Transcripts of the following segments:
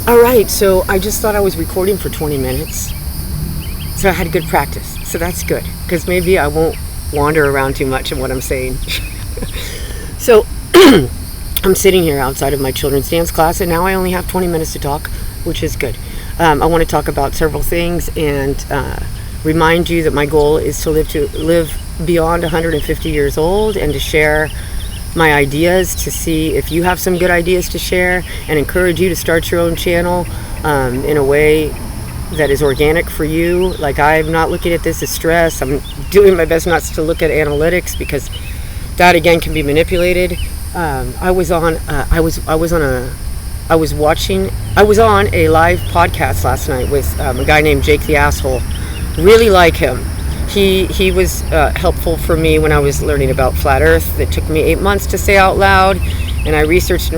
All right, so I just thought I was recording for 20 minutes. So I had good practice. So that's good, because maybe I won't wander around too much in what I'm saying. So I'm sitting here outside of my children's dance class, and now I only have 20 minutes to talk, which is good. I want to talk about several things and remind you that my goal is to live beyond 150 years old and to share my ideas, to see if you have some good ideas to share, and encourage you to start your own channel in a way that is organic for you. Like, I'm not looking at this as stress. I'm doing my best not to look at analytics, because that again can be manipulated. I was on a live podcast last night with a guy named Jake the Asshole. Really like him. He was helpful for me when I was learning about flat earth. It took me 8 months to say out loud, and I researched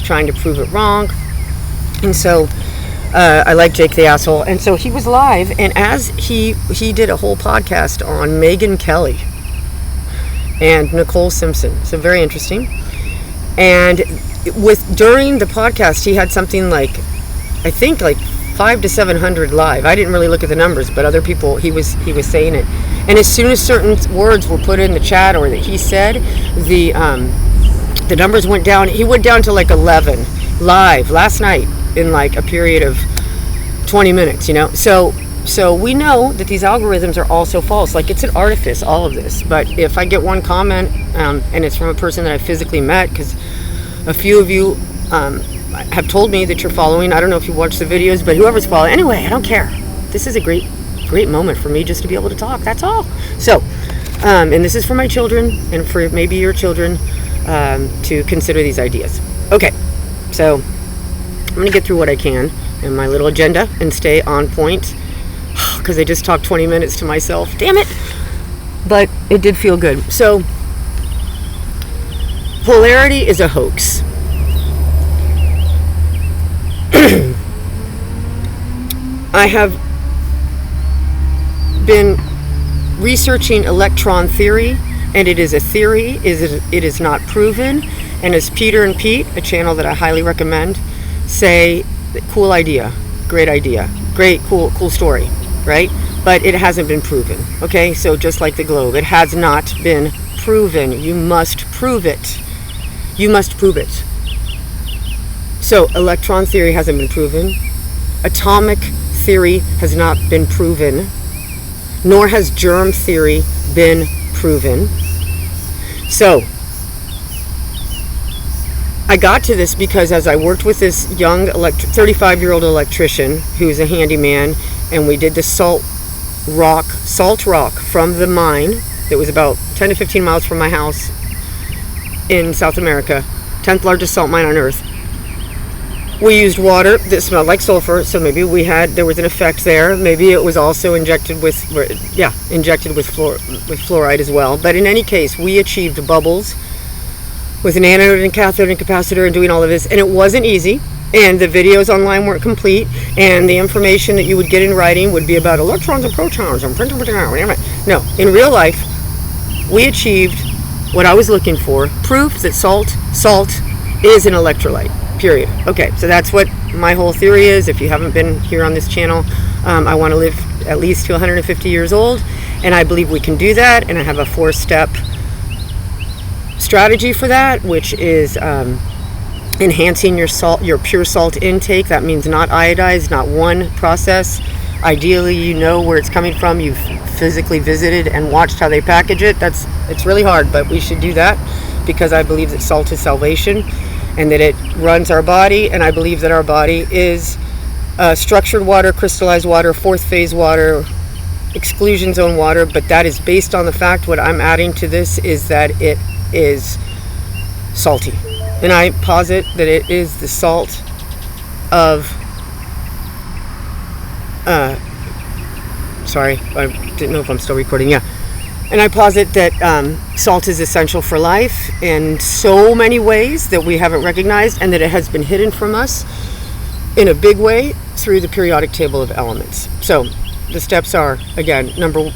trying to prove it wrong. And so I like Jake the Asshole. And so he was live, and as he did a whole podcast on Megyn Kelly and Nicole Simpson. So very interesting. And during the podcast, he had something like, I think like 500 to 700 live. I didn't really look at the numbers, but other people, he was saying it. And as soon as certain words were put in the chat or that he said, the numbers went down. He went down to like 11 live last night in like a period of 20 minutes, So we know that these algorithms are also false. Like, it's an artifice, all of this. But if I get one comment, and it's from a person that I physically met, because a few of you have told me that you're following. I don't know if you watch the videos, but whoever's following, anyway, I don't care. This is a great moment for me just to be able to talk. That's all. So, and this is for my children and for maybe your children to consider these ideas. Okay, so I'm going to get through what I can in my little agenda and stay on point, because I just talked 20 minutes to myself. Damn it! But it did feel good. So, Polarity is a hoax. I have been researching electron theory, and it is a theory. It is not proven. And as Peter and Pete, a channel that I highly recommend, say, cool idea, great idea, great, cool story, right? But it hasn't been proven. Okay, so just like the globe, it has not been proven. You must prove it. You must prove it. So electron theory hasn't been proven. Atomic theory has not been proven. Nor has germ theory been proven. So I got to this because as I worked with this young 35-year-old electrician who's a handyman, and we did the salt rock from the mine that was about 10 to 15 miles from my house in South America, 10th largest salt mine on earth. We used water that smelled like sulfur, so maybe there was an effect there. Maybe it was also injected with fluoride as well. But in any case, we achieved bubbles with an anode and cathode and capacitor and doing all of this, and it wasn't easy. And the videos online weren't complete, and the information that you would get in writing would be about electrons and protons and no. In real life, we achieved what I was looking for: proof that salt is an electrolyte. Period. Okay, so that's what my whole theory is. If you haven't been here on this channel, I want to live at least to 150 years old, and I believe we can do that. And I have a 4-step strategy for that, which is enhancing your pure salt intake. That means not iodized, not one process. Ideally, you know where it's coming from. You've physically visited and watched how they package it. It's really hard, but we should do that, because I believe that salt is salvation, and that it runs our body. And I believe that our body is structured water, crystallized water, fourth phase water, exclusion zone water. But that is based on the fact, what I'm adding to this is that it is salty. And I posit that it is the salt of, sorry, I didn't know if I'm still recording, yeah. And I posit that salt is essential for life in so many ways that we haven't recognized, and that it has been hidden from us in a big way through the periodic table of elements. So the steps are, again, number